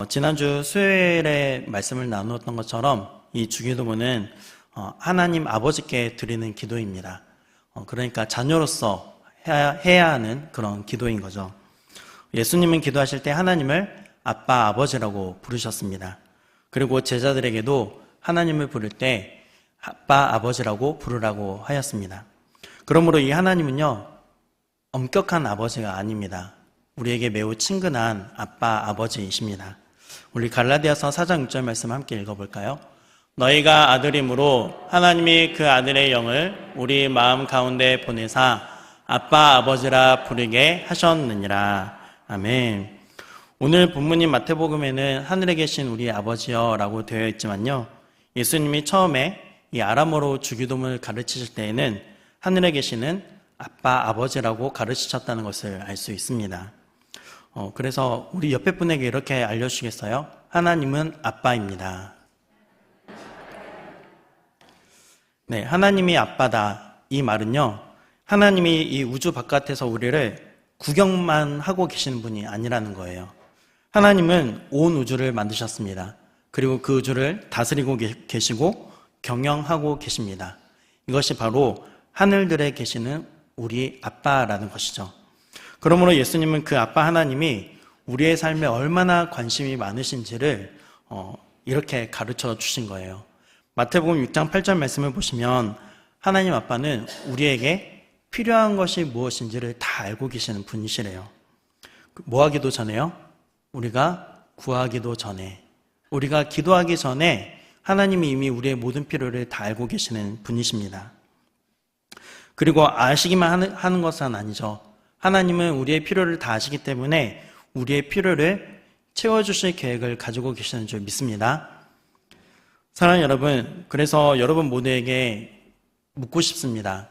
지난주 수요일에 말씀을 나누었던 것처럼 이 주기도문은 하나님 아버지께 드리는 기도입니다. 그러니까 자녀로서 해야 하는 그런 기도인 거죠. 예수님은 기도하실 때 하나님을 아빠, 아버지라고 부르셨습니다. 그리고 제자들에게도 하나님을 부를 때 아빠, 아버지라고 부르라고 하였습니다. 그러므로 이 하나님은요, 엄격한 아버지가 아닙니다. 우리에게 매우 친근한 아빠, 아버지이십니다. 우리 갈라디아서 4장 6절 말씀 함께 읽어볼까요? 너희가 아들이므로 하나님이 그 아들의 영을 우리 마음 가운데 보내사 아빠, 아버지라 부르게 하셨느니라. 아멘. 오늘 본문인 마태복음에는 하늘에 계신 우리 아버지여 라고 되어 있지만요, 예수님이 처음에 이 아람어로 주기도문을 가르치실 때에는 하늘에 계시는 아빠, 아버지라고 가르치셨다는 것을 알 수 있습니다. 그래서 우리 옆에 분에게 이렇게 알려주시겠어요? 하나님은 아빠입니다. 네, 하나님이 아빠다. 이 말은요, 하나님이 이 우주 바깥에서 우리를 구경만 하고 계시는 분이 아니라는 거예요. 하나님은 온 우주를 만드셨습니다. 그리고 그 우주를 다스리고 계시고 경영하고 계십니다. 이것이 바로 하늘들에 계시는 우리 아빠라는 것이죠. 그러므로 예수님은 그 아빠 하나님이 우리의 삶에 얼마나 관심이 많으신지를 이렇게 가르쳐 주신 거예요. 마태복음 6장 8절 말씀을 보시면 하나님 아빠는 우리에게 필요한 것이 무엇인지를 다 알고 계시는 분이시래요. 뭐 하기도 전에요? 우리가 구하기도 전에, 우리가 기도하기 전에 하나님이 이미 우리의 모든 필요를 다 알고 계시는 분이십니다. 그리고 아시기만 하는 것은 아니죠. 하나님은 우리의 필요를 다 아시기 때문에 우리의 필요를 채워주실 계획을 가지고 계시는 줄 믿습니다. 사랑하는 여러분, 그래서 여러분 모두에게 묻고 싶습니다.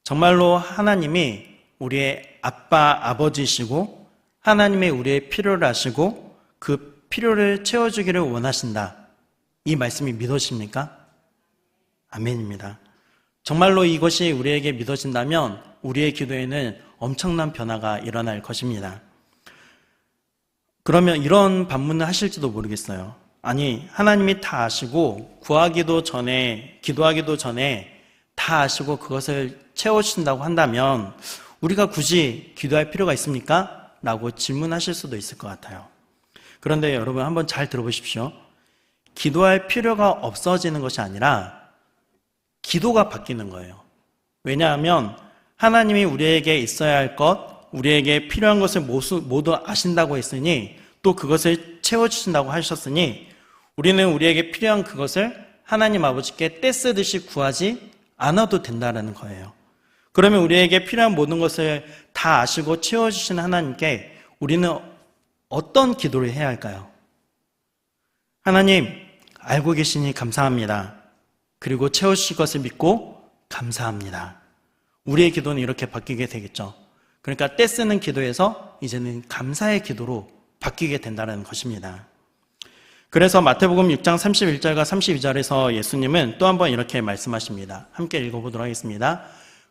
정말로 하나님이 우리의 아빠, 아버지이시고 하나님의 우리의 필요를 아시고 그 필요를 채워주기를 원하신다. 이 말씀이 믿어집니까? 아멘입니다. 정말로 이것이 우리에게 믿어진다면 우리의 기도에는 엄청난 변화가 일어날 것입니다. 그러면 이런 반문을 하실지도 모르겠어요. 아니, 하나님이 다 아시고 구하기도 전에, 기도하기도 전에 다 아시고 그것을 채워주신다고 한다면 우리가 굳이 기도할 필요가 있습니까? 라고 질문하실 수도 있을 것 같아요. 그런데 여러분 한번 잘 들어보십시오. 기도할 필요가 없어지는 것이 아니라 기도가 바뀌는 거예요. 왜냐하면 하나님이 우리에게 있어야 할 것, 우리에게 필요한 것을 모두 아신다고 했으니 또 그것을 채워주신다고 하셨으니 우리는 우리에게 필요한 그것을 하나님 아버지께 떼쓰듯이 구하지 않아도 된다는 거예요. 그러면 우리에게 필요한 모든 것을 다 아시고 채워주시는 하나님께 우리는 어떤 기도를 해야 할까요? 하나님, 알고 계시니 감사합니다. 그리고 채워주실 것을 믿고 감사합니다. 우리의 기도는 이렇게 바뀌게 되겠죠. 그러니까 떼쓰는 기도에서 이제는 감사의 기도로 바뀌게 된다는 것입니다. 그래서 마태복음 6장 31절과 32절에서 예수님은 또 한 번 이렇게 말씀하십니다. 함께 읽어보도록 하겠습니다.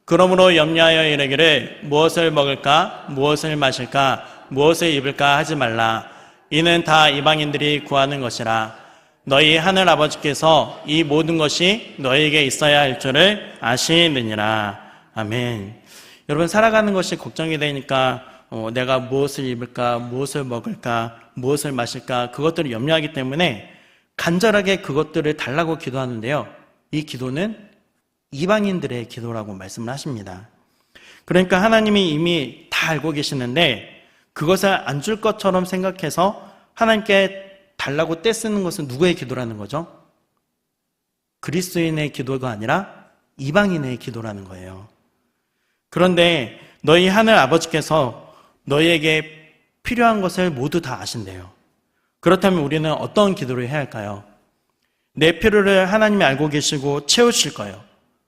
그러므로 염려하여 이르기를 무엇을 먹을까, 무엇을 마실까, 무엇을 입을까 하지 말라. 이는 다 이방인들이 구하는 것이라. 너희 하늘 아버지께서 이 모든 것이 너희에게 있어야 할 줄을 아시느니라. 아멘. 여러분, 살아가는 것이 걱정이 되니까 내가 무엇을 입을까, 무엇을 먹을까, 무엇을 마실까, 그것들을 염려하기 때문에 간절하게 그것들을 달라고 기도하는데요, 이 기도는 이방인들의 기도라고 말씀을 하십니다. 그러니까 하나님이 이미 다 알고 계시는데 그것을 안 줄 것처럼 생각해서 하나님께 달라고 떼쓰는 것은 누구의 기도라는 거죠? 그리스도인의 기도가 아니라 이방인의 기도라는 거예요. 그런데 너희 하늘 아버지께서 너희에게 필요한 것을 모두 다 아신대요. 그렇다면 우리는 어떤 기도를 해야 할까요? 내 필요를 하나님이 알고 계시고 채우실 거예요.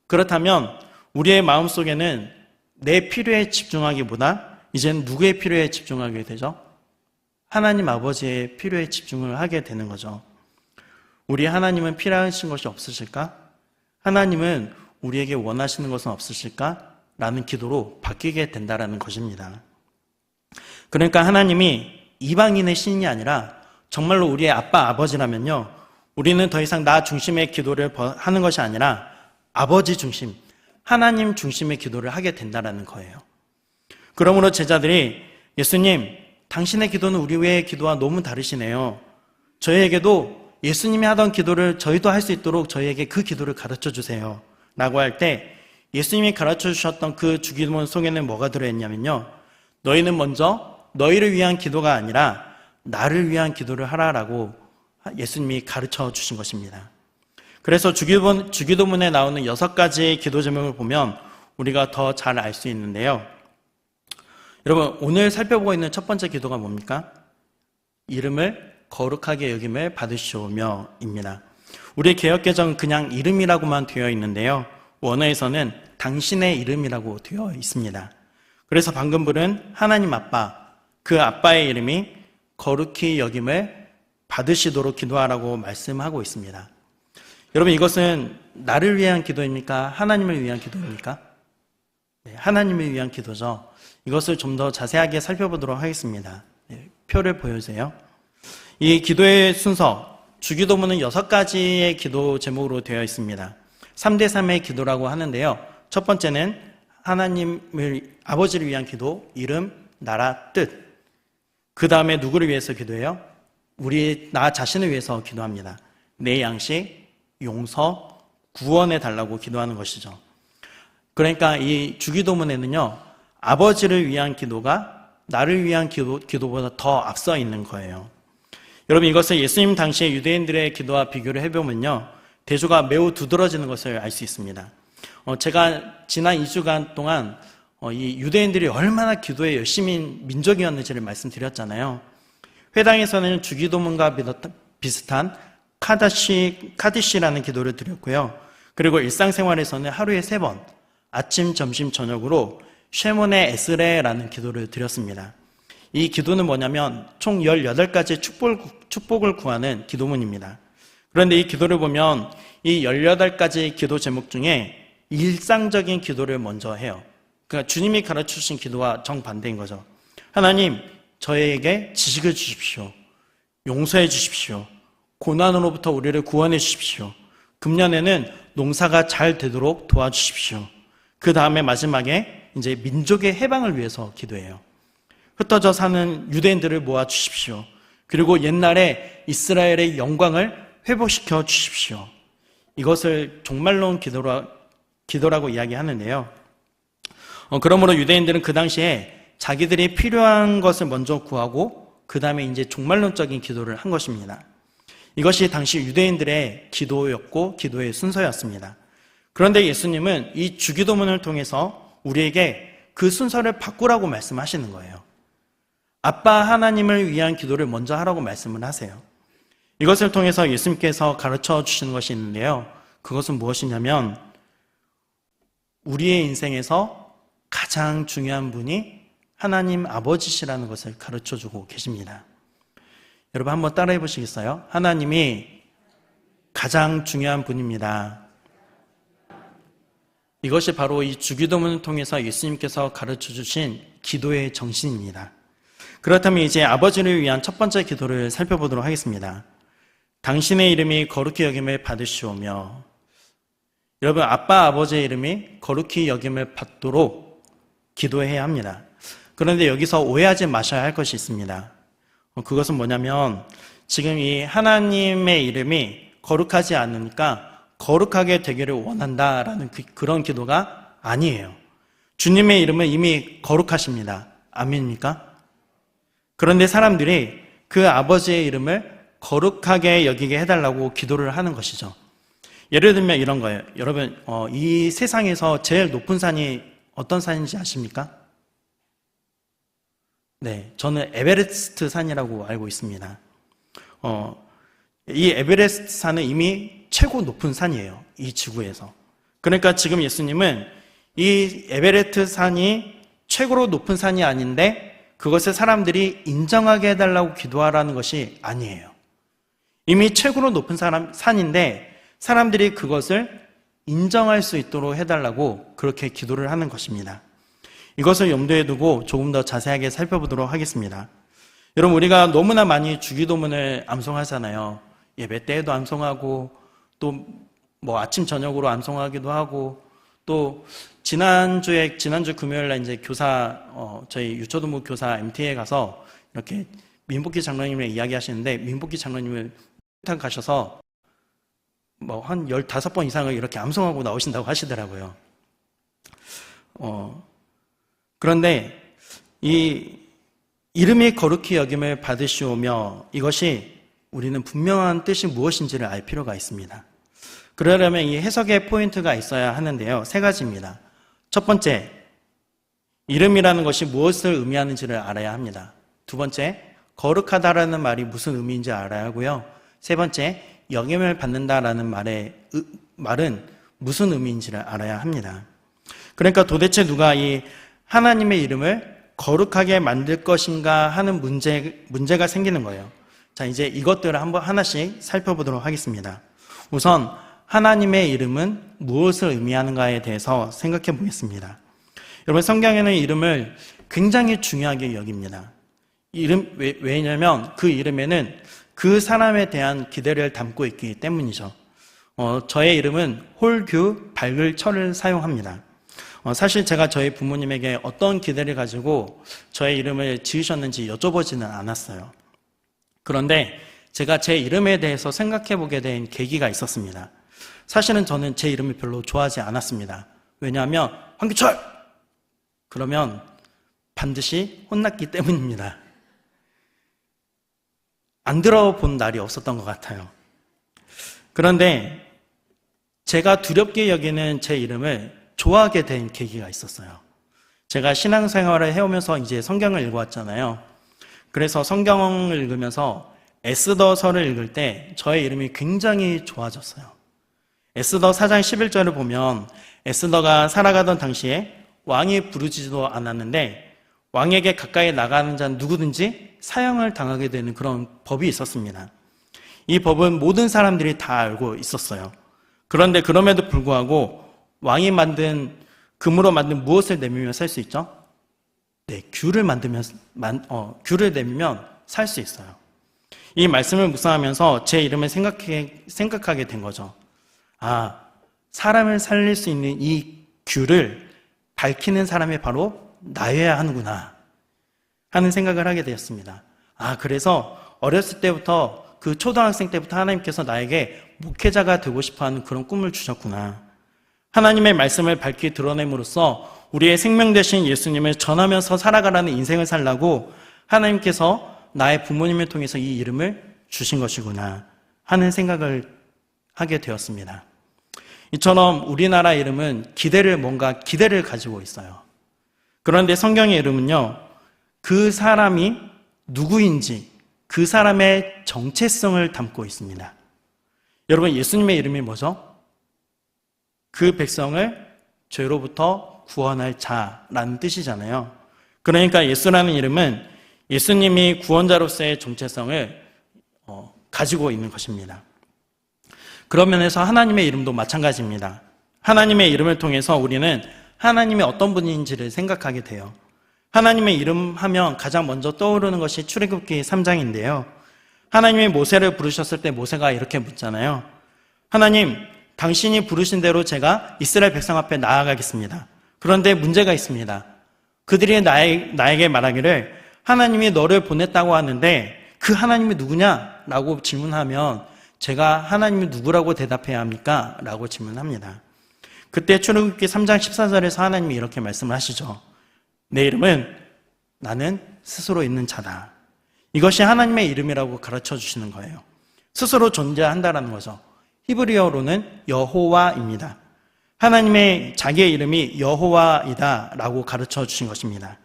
그렇다면 우리의 마음속에는 내 필요에 집중하기보다 이제는 누구의 필요에 집중하게 되죠? 하나님 아버지의 필요에 집중을 하게 되는 거죠. 우리 하나님은 필요하신 것이 없으실까? 하나님은 우리에게 원하시는 것은 없으실까? 라는 기도로 바뀌게 된다는 것입니다. 그러니까 하나님이 이방인의 신이 아니라 정말로 우리의 아빠, 아버지라면요, 우리는 더 이상 나 중심의 기도를 하는 것이 아니라 아버지 중심, 하나님 중심의 기도를 하게 된다는 거예요. 그러므로 제자들이 예수님, 당신의 기도는 우리의 기도와 너무 다르시네요. 저희에게도 예수님이 하던 기도를 저희도 할 수 있도록 저희에게 그 기도를 가르쳐 주세요. 라고 할 때 예수님이 가르쳐 주셨던 그 주기도문 속에는 뭐가 들어있냐면요, 너희는 먼저 너희를 위한 기도가 아니라 나를 위한 기도를 하라라고 예수님이 가르쳐 주신 것입니다. 그래서 주기도문에 나오는 6가지의 기도 제목을 보면 우리가 더 잘 알 수 있는데요. 여러분, 오늘 살펴보고 있는 첫 번째 기도가 뭡니까? 이름을 거룩하게 여김을 받으시오며 입니다. 우리 개역개정은 그냥 이름이라고만 되어 있는데요, 원어에서는 당신의 이름이라고 되어 있습니다. 그래서 방금 부른 하나님 아빠, 그 아빠의 이름이 거룩히 여김을 받으시도록 기도하라고 말씀하고 있습니다. 여러분, 이것은 나를 위한 기도입니까? 하나님을 위한 기도입니까? 네, 하나님을 위한 기도죠. 이것을 좀 더 자세하게 살펴보도록 하겠습니다. 네, 표를 보여주세요. 이 기도의 순서, 주기도문은 6가지의 기도 제목으로 되어 있습니다. 3대3의 기도라고 하는데요, 첫 번째는 하나님을, 아버지를 위한 기도, 이름, 나라, 뜻. 그 다음에 누구를 위해서 기도해요? 나 자신을 위해서 기도합니다. 내 양식, 용서, 구원해 달라고 기도하는 것이죠. 그러니까 이 주기도문에는요, 아버지를 위한 기도가 나를 위한 기도보다 더 앞서 있는 거예요. 여러분, 이것을 예수님 당시의 유대인들의 기도와 비교를 해보면요, 대조가 매우 두드러지는 것을 알 수 있습니다. 제가 지난 2주간 동안 이 유대인들이 얼마나 기도에 열심인 민족이었는지를 말씀드렸잖아요. 회당에서는 주기도문과 비슷한 카디시라는 기도를 드렸고요. 그리고 일상생활에서는 하루에 3번, 아침, 점심, 저녁으로 쉐몬의 에스레라는 기도를 드렸습니다. 이 기도는 뭐냐면 총 18가지 축복을 구하는 기도문입니다. 그런데 이 기도를 보면 이 18가지 기도 제목 중에 일상적인 기도를 먼저 해요. 그러니까 주님이 가르쳐 주신 기도와 정반대인 거죠. 하나님, 저에게 지식을 주십시오. 용서해 주십시오. 고난으로부터 우리를 구원해 주십시오. 금년에는 농사가 잘 되도록 도와주십시오. 그 다음에 마지막에 이제 민족의 해방을 위해서 기도해요. 흩어져 사는 유대인들을 모아 주십시오. 그리고 옛날에 이스라엘의 영광을 회복시켜 주십시오. 이것을 종말론 기도라고 이야기하는데요. 그러므로 유대인들은 그 당시에 자기들이 필요한 것을 먼저 구하고 그 다음에 이제 종말론적인 기도를 한 것입니다. 이것이 당시 유대인들의 기도였고 기도의 순서였습니다. 그런데 예수님은 이 주기도문을 통해서 우리에게 그 순서를 바꾸라고 말씀하시는 거예요. 아빠 하나님을 위한 기도를 먼저 하라고 말씀을 하세요. 이것을 통해서 예수님께서 가르쳐 주시는 것이 있는데요, 그것은 무엇이냐면 우리의 인생에서 가장 중요한 분이 하나님 아버지시라는 것을 가르쳐 주고 계십니다. 여러분, 한번 따라해 보시겠어요? 하나님이 가장 중요한 분입니다. 이것이 바로 이 주기도문을 통해서 예수님께서 가르쳐 주신 기도의 정신입니다. 그렇다면 이제 아버지를 위한 첫 번째 기도를 살펴보도록 하겠습니다. 당신의 이름이 거룩히 여김을 받으시오며. 여러분, 아빠 아버지의 이름이 거룩히 여김을 받도록 기도해야 합니다. 그런데 여기서 오해하지 마셔야 할 것이 있습니다. 그것은 뭐냐면 지금 이 하나님의 이름이 거룩하지 않으니까 거룩하게 되기를 원한다라는 그런 기도가 아니에요. 주님의 이름은 이미 거룩하십니다. 아멘입니까? 그런데 사람들이 그 아버지의 이름을 거룩하게 여기게 해달라고 기도를 하는 것이죠. 예를 들면 이런 거예요. 여러분, 이 세상에서 제일 높은 산이 어떤 산인지 아십니까? 네, 저는 에베레스트 산이라고 알고 있습니다. 이 에베레스트 산은 이미 최고 높은 산이에요. 이 지구에서. 그러니까 지금 예수님은 이 에베레스트 산이 최고로 높은 산이 아닌데 그것을 사람들이 인정하게 해달라고 기도하라는 것이 아니에요. 이미 최고로 높은 산인데 사람들이 그것을 인정할 수 있도록 해달라고 그렇게 기도를 하는 것입니다. 이것을 염두에 두고 조금 더 자세하게 살펴보도록 하겠습니다. 여러분, 우리가 너무나 많이 주기도문을 암송하잖아요. 예배 때에도 암송하고, 또 뭐 아침 저녁으로 암송하기도 하고, 또 지난주 금요일 날 이제 교사, 저희 유초등부 교사 MT에 가서 이렇게 민복기 장로님을 이야기하시는데, 민복기 장로님을 가셔서 뭐 한 15번 이상을 이렇게 암송하고 나오신다고 하시더라고요. 그런데 이 이름이 거룩히 여김을 받으시오며, 이것이 우리는 분명한 뜻이 무엇인지를 알 필요가 있습니다. 그러려면 이 해석의 포인트가 있어야 하는데요. 3가지입니다. 첫 번째, 이름이라는 것이 무엇을 의미하는지를 알아야 합니다. 두 번째, 거룩하다라는 말이 무슨 의미인지 알아야 하고요. 세 번째, 여김을 받는다라는 말은 무슨 의미인지를 알아야 합니다. 그러니까 도대체 누가 이 하나님의 이름을 거룩하게 만들 것인가 하는 문제가 생기는 거예요. 자, 이제 이것들을 한번 하나씩 살펴보도록 하겠습니다. 우선 하나님의 이름은 무엇을 의미하는가에 대해서 생각해 보겠습니다. 여러분, 성경에는 이름을 굉장히 중요하게 여깁니다. 왜냐하면 그 이름에는 그 사람에 대한 기대를 담고 있기 때문이죠. 저의 이름은 홀규, 밝을, 철을 사용합니다. 사실 제가 저희 부모님에게 어떤 기대를 가지고 저의 이름을 지으셨는지 여쭤보지는 않았어요. 그런데 제가 제 이름에 대해서 생각해 보게 된 계기가 있었습니다. 사실은 저는 제 이름을 별로 좋아하지 않았습니다. 왜냐하면 황규철! 그러면 반드시 혼났기 때문입니다. 안 들어본 날이 없었던 것 같아요. 그런데 제가 두렵게 여기는 제 이름을 좋아하게 된 계기가 있었어요. 제가 신앙생활을 해오면서 이제 성경을 읽어왔잖아요. 그래서 성경을 읽으면서 에스더서를 읽을 때 저의 이름이 굉장히 좋아졌어요. 에스더 4장 11절을 보면 에스더가 살아가던 당시에 왕이 부르지도 않았는데 왕에게 가까이 나가는 자는 누구든지 사형을 당하게 되는 그런 법이 있었습니다. 이 법은 모든 사람들이 다 알고 있었어요. 그런데 그럼에도 불구하고 왕이 금으로 만든 무엇을 내밀면 살 수 있죠? 네, 귤을 내밀면 살 수 있어요. 이 말씀을 묵상하면서 제 이름을 생각하게 된 거죠. 아, 사람을 살릴 수 있는 이 귤을 밝히는 사람이 바로 나여야 하는구나 하는 생각을 하게 되었습니다. 아, 그래서 어렸을 때부터 그 초등학생 때부터 하나님께서 나에게 목회자가 되고 싶어하는 그런 꿈을 주셨구나. 하나님의 말씀을 밝히 드러냄으로써 우리의 생명 되신 예수님을 전하면서 살아가라는 인생을 살라고 하나님께서 나의 부모님을 통해서 이 이름을 주신 것이구나 하는 생각을 하게 되었습니다. 이처럼 우리나라 이름은 기대를 가지고 있어요. 그런데 성경의 이름은요, 그 사람이 누구인지 그 사람의 정체성을 담고 있습니다. 여러분, 예수님의 이름이 뭐죠? 그 백성을 죄로부터 구원할 자라는 뜻이잖아요. 그러니까 예수라는 이름은 예수님이 구원자로서의 정체성을 가지고 있는 것입니다. 그런 면에서 하나님의 이름도 마찬가지입니다. 하나님의 이름을 통해서 우리는 하나님이 어떤 분인지를 생각하게 돼요. 하나님의 이름 하면 가장 먼저 떠오르는 것이 출애굽기 3장인데요. 하나님이 모세를 부르셨을 때 모세가 이렇게 묻잖아요. 하나님, 당신이 부르신 대로 제가 이스라엘 백성 앞에 나아가겠습니다. 그런데 문제가 있습니다. 그들이 나에게 말하기를 하나님이 너를 보냈다고 하는데 그 하나님이 누구냐? 라고 질문하면 제가 하나님이 누구라고 대답해야 합니까? 라고 질문합니다. 그때 출애굽기 3장 14절에서 하나님이 이렇게 말씀을 하시죠. 내 이름은 나는 스스로 있는 자다. 이것이 하나님의 이름이라고 가르쳐 주시는 거예요. 스스로 존재한다라는 거죠. 히브리어로는 여호와입니다. 하나님의 자기의 이름이 여호와이다 라고 가르쳐 주신 것입니다.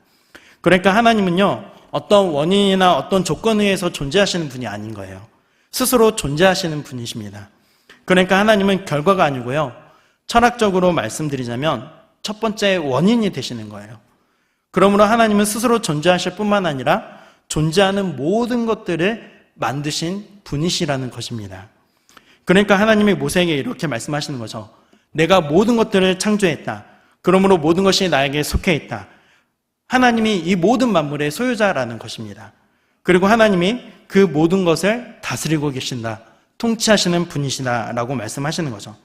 그러니까 하나님은요, 어떤 원인이나 어떤 조건에 의해서 존재하시는 분이 아닌 거예요. 스스로 존재하시는 분이십니다. 그러니까 하나님은 결과가 아니고요, 철학적으로 말씀드리자면 첫 번째 원인이 되시는 거예요. 그러므로 하나님은 스스로 존재하실 뿐만 아니라 존재하는 모든 것들을 만드신 분이시라는 것입니다. 그러니까 하나님이 모세에게 이렇게 말씀하시는 거죠. 내가 모든 것들을 창조했다. 그러므로 모든 것이 나에게 속해 있다. 하나님이 이 모든 만물의 소유자라는 것입니다. 그리고 하나님이 그 모든 것을 다스리고 계신다, 통치하시는 분이시다라고 말씀하시는 거죠.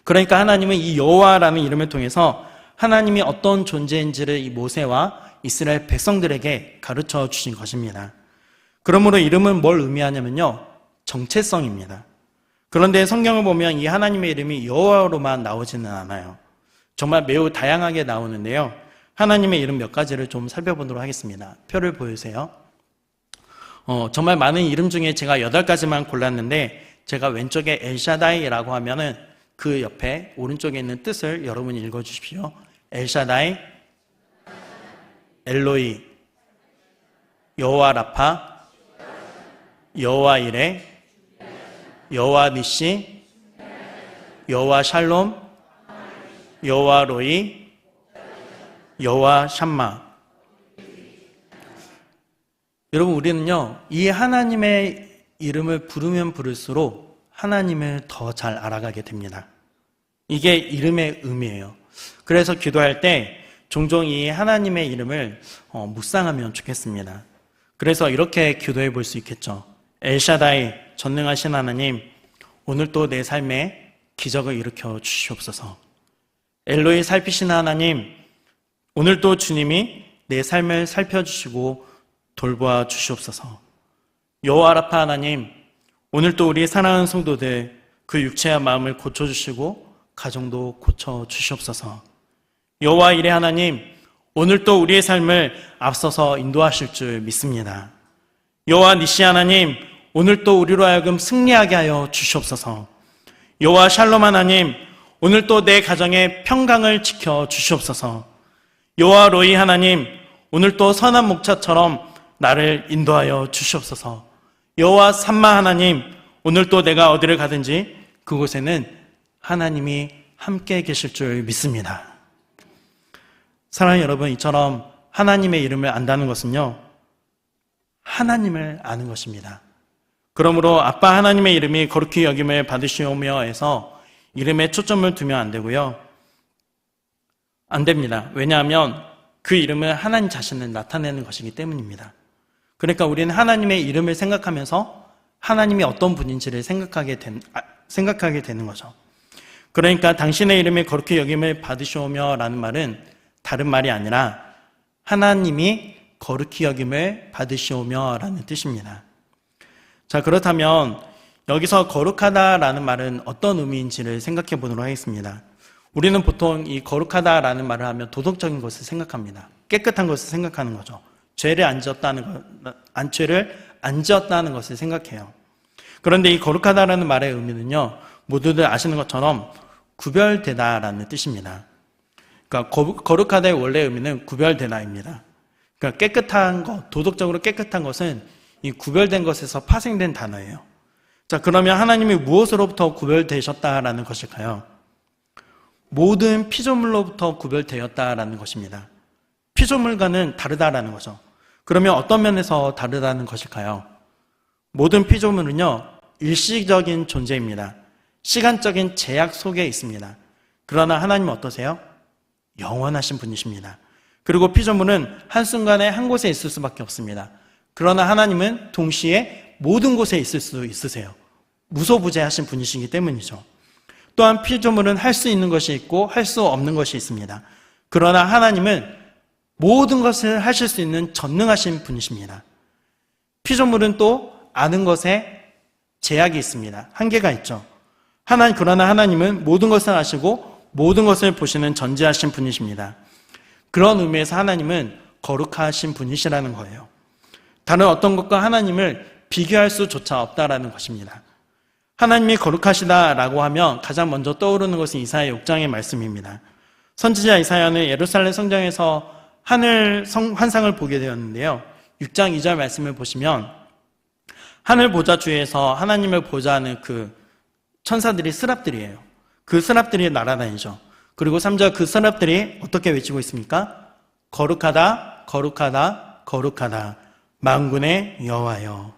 그러니까 하나님은 이 여호와라는 이름을 통해서 하나님이 어떤 존재인지를 이 모세와 이스라엘 백성들에게 가르쳐 주신 것입니다. 그러므로 이름은 뭘 의미하냐면요, 정체성입니다. 그런데 성경을 보면 이 하나님의 이름이 여호와로만 나오지는 않아요. 정말 매우 다양하게 나오는데요, 하나님의 이름 몇 가지를 좀 살펴보도록 하겠습니다. 표를 보여주세요. 정말 많은 이름 중에 제가 8가지만 골랐는데, 제가 왼쪽에 엘샤다이라고 하면은 그 옆에 오른쪽에 있는 뜻을 여러분이 읽어주십시오. 엘샤다이, 엘로이, 여호와 라파, 여호와 이레, 여호와 니시, 여호와 샬롬, 여호와 로이, 여호와 샴마. 여러분, 우리는요, 이 하나님의 이름을 부르면 부를수록 하나님을 더 잘 알아가게 됩니다. 이게 이름의 의미예요. 그래서 기도할 때 종종 이 하나님의 이름을 묵상하면 좋겠습니다. 그래서 이렇게 기도해 볼 수 있겠죠. 엘샤다이, 전능하신 하나님, 오늘 또 내 삶에 기적을 일으켜 주시옵소서. 엘로이, 살피시는 하나님, 오늘 또 주님이 내 삶을 살펴주시고 돌보아 주시옵소서. 여호와 라파 하나님, 오늘 또 우리 사랑하는 성도들 그 육체와 마음을 고쳐주시고 가정도 고쳐주시옵소서. 여호와 이레 하나님, 오늘 또 우리의 삶을 앞서서 인도하실 줄 믿습니다. 여호와 니시 하나님, 오늘 또 우리로 하여금 승리하게 하여 주시옵소서. 여호와 샬롬 하나님, 오늘 또 내 가정의 평강을 지켜 주시옵소서. 여호와 로이 하나님, 오늘 또 선한 목자처럼 나를 인도하여 주시옵소서. 여호와 삼마 하나님, 오늘 또 내가 어디를 가든지 그곳에는 하나님이 함께 계실 줄 믿습니다. 사랑하는 여러분, 이처럼 하나님의 이름을 안다는 것은요, 하나님을 아는 것입니다. 그러므로 아빠 하나님의 이름이 거룩히 여김을 받으시오며 해서 이름에 초점을 두면 안 되고요, 안 됩니다. 왜냐하면 그 이름은 하나님 자신을 나타내는 것이기 때문입니다. 그러니까 우리는 하나님의 이름을 생각하면서 하나님이 어떤 분인지를 생각하게 되는 거죠. 그러니까 당신의 이름이 거룩히 여김을 받으시오며 라는 말은 다른 말이 아니라 하나님이 거룩히 여김을 받으시오며 라는 뜻입니다. 자, 그렇다면 여기서 거룩하다라는 말은 어떤 의미인지를 생각해 보도록 하겠습니다. 우리는 보통 이 거룩하다라는 말을 하면 도덕적인 것을 생각합니다. 깨끗한 것을 생각하는 거죠. 죄를 안 지었다는 것을 생각해요. 그런데 이 거룩하다라는 말의 의미는요, 모두들 아시는 것처럼 구별되다라는 뜻입니다. 그러니까 거룩하다의 원래 의미는 구별되다입니다. 그러니까 깨끗한 것, 도덕적으로 깨끗한 것은 이 구별된 것에서 파생된 단어예요. 자, 그러면 하나님이 무엇으로부터 구별되셨다라는 것일까요? 모든 피조물로부터 구별되었다라는 것입니다. 피조물과는 다르다라는 거죠. 그러면 어떤 면에서 다르다는 것일까요? 모든 피조물은요, 일시적인 존재입니다. 시간적인 제약 속에 있습니다. 그러나 하나님은 어떠세요? 영원하신 분이십니다. 그리고 피조물은 한순간에 한 곳에 있을 수밖에 없습니다. 그러나 하나님은 동시에 모든 곳에 있을 수 있으세요. 무소부재하신 분이시기 때문이죠. 또한 피조물은 할 수 있는 것이 있고 할 수 없는 것이 있습니다. 그러나 하나님은 모든 것을 하실 수 있는 전능하신 분이십니다. 피조물은 또 아는 것에 제약이 있습니다. 한계가 있죠. 그러나 하나님은 모든 것을 아시고 모든 것을 보시는 전지하신 분이십니다. 그런 의미에서 하나님은 거룩하신 분이시라는 거예요. 다른 어떤 것과 하나님을 비교할 수조차 없다라는 것입니다. 하나님이 거룩하시다라고 하면 가장 먼저 떠오르는 것은 이사야 6장의 말씀입니다. 선지자 이사야는 예루살렘 성전에서 하늘 환상을 보게 되었는데요. 6장 2절 말씀을 보시면 하늘 보좌 주위에서 하나님을 보좌하는 그 천사들이 스랍들이에요. 그 스랍들이 날아다니죠. 그리고 3절 그 스랍들이 어떻게 외치고 있습니까? 거룩하다, 거룩하다, 거룩하다. 만군의 여호와여.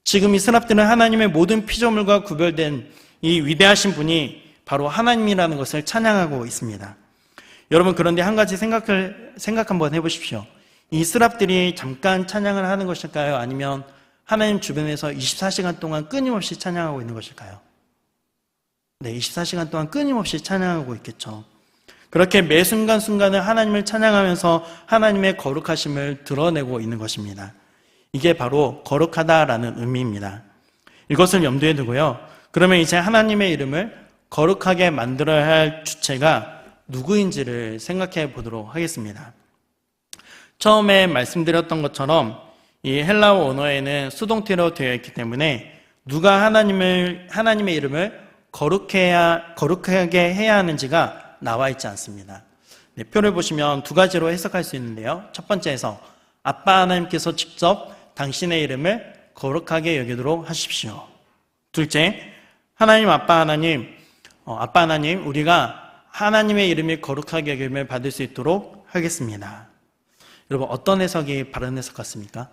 지금 이 스랍들은 하나님의 모든 피조물과 구별된 이 위대하신 분이 바로 하나님이라는 것을 찬양하고 있습니다. 여러분, 그런데 한 가지 생각 한번 해보십시오. 이 스랍들이 잠깐 찬양을 하는 것일까요? 아니면 하나님 주변에서 24시간 동안 끊임없이 찬양하고 있는 것일까요? 네, 24시간 동안 끊임없이 찬양하고 있겠죠. 그렇게 매 순간순간을 하나님을 찬양하면서 하나님의 거룩하심을 드러내고 있는 것입니다. 이게 바로 거룩하다라는 의미입니다. 이것을 염두에 두고요. 그러면 이제 하나님의 이름을 거룩하게 만들어야 할 주체가 누구인지를 생각해 보도록 하겠습니다. 처음에 말씀드렸던 것처럼 이 헬라어 언어에는 수동태로 되어 있기 때문에 누가 하나님의 이름을 거룩하게 해야 하는지가 나와 있지 않습니다. 네, 표를 보시면 두 가지로 해석할 수 있는데요. 첫 번째에서 아빠 하나님께서 직접 당신의 이름을 거룩하게 여기도록 하십시오. 둘째, 하나님 아빠 하나님, 우리가 하나님의 이름이 거룩하게 여김을 받을 수 있도록 하겠습니다. 여러분, 어떤 해석이 바른 해석 같습니까?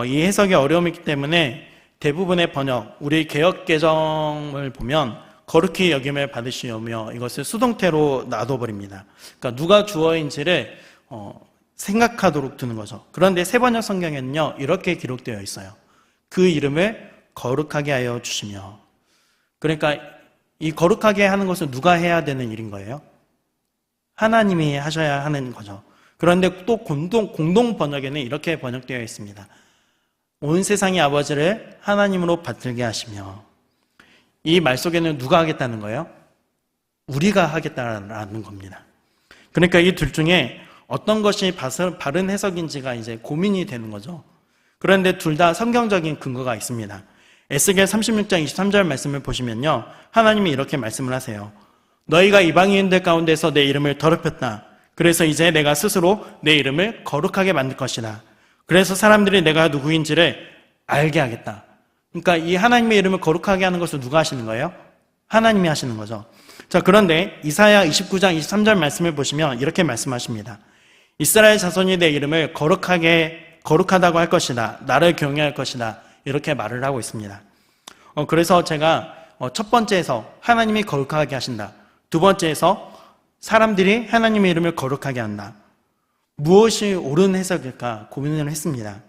이 해석이 어려움이 있기 때문에 대부분의 번역, 우리 개역 개정을 보면 거룩히 여김을 받으시오며 이것을 수동태로 놔둬버립니다. 그러니까 누가 주어인지를 생각하도록 두는 거죠. 그런데 세번역 성경에는요, 이렇게 기록되어 있어요. 그 이름을 거룩하게 하여 주시며. 그러니까 이 거룩하게 하는 것은 누가 해야 되는 일인 거예요? 하나님이 하셔야 하는 거죠. 그런데 또 공동 번역에는 이렇게 번역되어 있습니다. 온 세상의 아버지를 하나님으로 받들게 하시며. 이 말 속에는 누가 하겠다는 거예요? 우리가 하겠다라는 겁니다. 그러니까 이 둘 중에 어떤 것이 바른 해석인지가 이제 고민이 되는 거죠. 그런데 둘 다 성경적인 근거가 있습니다. 에스겔 36장 23절 말씀을 보시면요, 하나님이 이렇게 말씀을 하세요. 너희가 이방인들 가운데서 내 이름을 더럽혔다. 그래서 이제 내가 스스로 내 이름을 거룩하게 만들 것이다. 그래서 사람들이 내가 누구인지를 알게 하겠다. 그러니까 이 하나님의 이름을 거룩하게 하는 것을 누가 하시는 거예요? 하나님이 하시는 거죠. 자, 그런데 이사야 29장 23절 말씀을 보시면 이렇게 말씀하십니다. 이스라엘 자손이 내 이름을 거룩하다고 할 것이다. 나를 경외할 것이다. 이렇게 말을 하고 있습니다. 그래서 제가 첫 번째에서 하나님이 거룩하게 하신다. 두 번째에서 사람들이 하나님의 이름을 거룩하게 한다. 무엇이 옳은 해석일까 고민을 했습니다.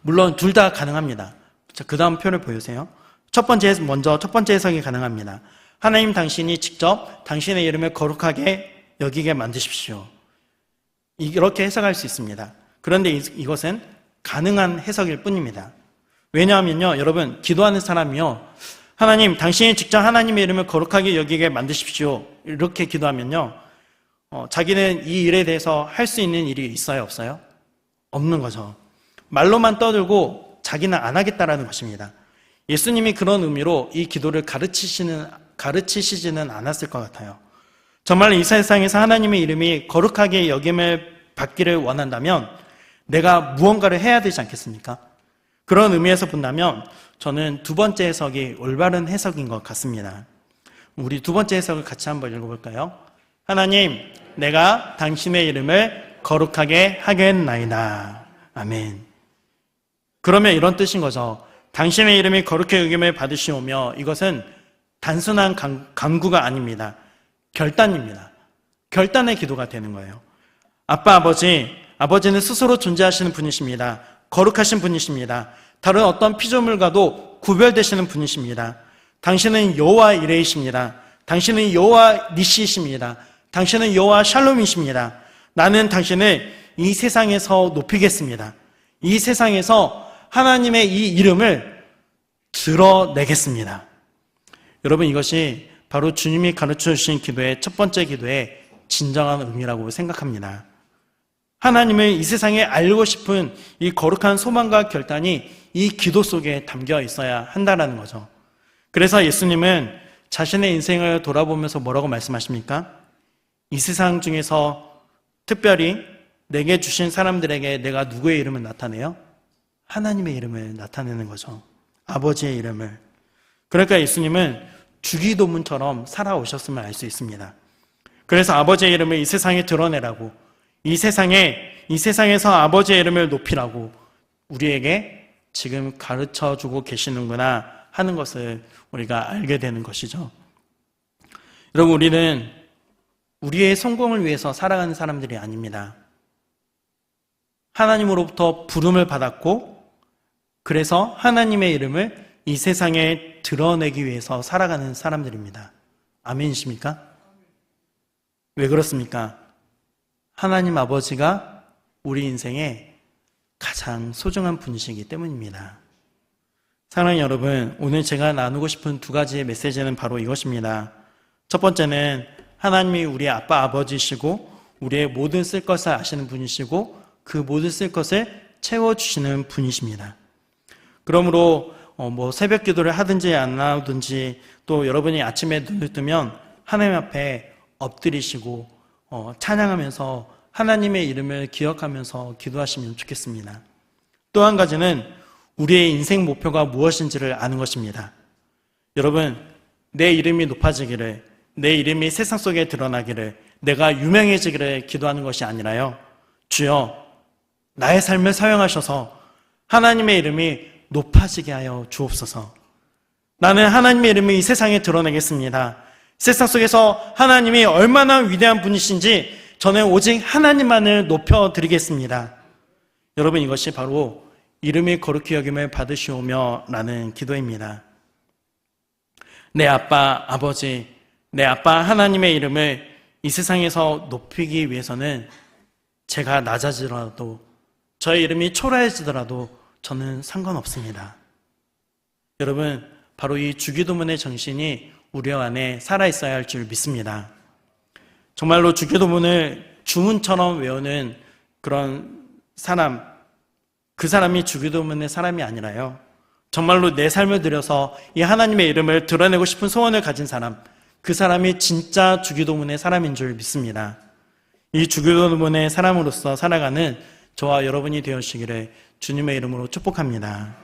물론 둘 다 가능합니다. 자, 그 다음 표를 보여주세요. 첫 번째 해석이 가능합니다. 하나님 당신이 직접 당신의 이름을 거룩하게 여기게 만드십시오. 이렇게 해석할 수 있습니다. 그런데 이것은 가능한 해석일 뿐입니다. 왜냐하면요, 여러분, 기도하는 사람이요, 하나님, 당신이 직접 하나님의 이름을 거룩하게 여기게 만드십시오. 이렇게 기도하면요, 자기는 이 일에 대해서 할 수 있는 일이 있어요, 없어요? 없는 거죠. 말로만 떠들고 자기는 안 하겠다라는 것입니다. 예수님이 그런 의미로 이 기도를 가르치시지는 않았을 것 같아요. 정말 이 세상에서 하나님의 이름이 거룩하게 여김을 받기를 원한다면 내가 무언가를 해야 되지 않겠습니까? 그런 의미에서 본다면 저는 두 번째 해석이 올바른 해석인 것 같습니다. 우리 두 번째 해석을 같이 한번 읽어볼까요? 하나님, 내가 당신의 이름을 거룩하게 하겠나이다. 아멘. 그러면 이런 뜻인 거죠. 당신의 이름이 거룩히 여김을 받으시오며, 이것은 단순한 간구가 아닙니다. 결단입니다. 결단의 기도가 되는 거예요. 아빠, 아버지는 스스로 존재하시는 분이십니다. 거룩하신 분이십니다. 다른 어떤 피조물과도 구별되시는 분이십니다. 당신은 여호와 이레이십니다. 당신은 여호와 니시이십니다. 당신은 여호와 샬롬이십니다. 나는 당신을 이 세상에서 높이겠습니다. 이 세상에서 하나님의 이 이름을 드러내겠습니다. 여러분, 이것이 바로 주님이 가르쳐 주신 기도의 첫 번째 기도의 진정한 의미라고 생각합니다. 하나님을 이 세상에 알고 싶은 이 거룩한 소망과 결단이 이 기도 속에 담겨 있어야 한다는 거죠. 그래서 예수님은 자신의 인생을 돌아보면서 뭐라고 말씀하십니까? 이 세상 중에서 특별히 내게 주신 사람들에게 내가 누구의 이름을 나타내요? 하나님의 이름을 나타내는 거죠. 아버지의 이름을. 그러니까 예수님은 주기도문처럼 살아오셨음을 알 수 있습니다. 그래서 아버지의 이름을 이 세상에 드러내라고, 이 세상에서 아버지의 이름을 높이라고 우리에게 지금 가르쳐주고 계시는구나 하는 것을 우리가 알게 되는 것이죠. 여러분, 우리의 성공을 위해서 살아가는 사람들이 아닙니다. 하나님으로부터 부름을 받았고 그래서 하나님의 이름을 이 세상에 드러내기 위해서 살아가는 사람들입니다. 아멘이십니까? 왜 그렇습니까? 하나님 아버지가 우리 인생에 가장 소중한 분이시기 때문입니다. 사랑하는 여러분, 오늘 제가 나누고 싶은 두 가지의 메시지는 바로 이것입니다. 첫 번째는 하나님이 우리의 아빠 아버지시고 우리의 모든 쓸 것을 아시는 분이시고 그 모든 쓸 것을 채워주시는 분이십니다. 그러므로 새벽 기도를 하든지 안 하든지 또 여러분이 아침에 눈을 뜨면 하나님 앞에 엎드리시고 찬양하면서 하나님의 이름을 기억하면서 기도하시면 좋겠습니다. 또 한 가지는 우리의 인생 목표가 무엇인지를 아는 것입니다. 여러분, 내 이름이 높아지기를, 내 이름이 세상 속에 드러나기를, 내가 유명해지기를 기도하는 것이 아니라요, 주여 나의 삶을 사용하셔서 하나님의 이름이 높아지게 하여 주옵소서. 나는 하나님의 이름을 이 세상에 드러내겠습니다. 세상 속에서 하나님이 얼마나 위대한 분이신지 저는 오직 하나님만을 높여드리겠습니다. 여러분, 이것이 바로 이름이 거룩히 여김을 받으시오며 라는 기도입니다. 내 아빠 아버지, 내 아빠 하나님의 이름을 이 세상에서 높이기 위해서는 제가 낮아지더라도 저의 이름이 초라해지더라도 저는 상관없습니다. 여러분, 바로 이 주기도문의 정신이 우리 안에 살아있어야 할 줄 믿습니다. 정말로 주기도문을 주문처럼 외우는 그런 사람, 그 사람이 주기도문의 사람이 아니라요, 정말로 내 삶을 들여서 이 하나님의 이름을 드러내고 싶은 소원을 가진 사람, 그 사람이 진짜 주기도문의 사람인 줄 믿습니다. 이 주기도문의 사람으로서 살아가는 저와 여러분이 되어주시기를 주님의 이름으로 축복합니다.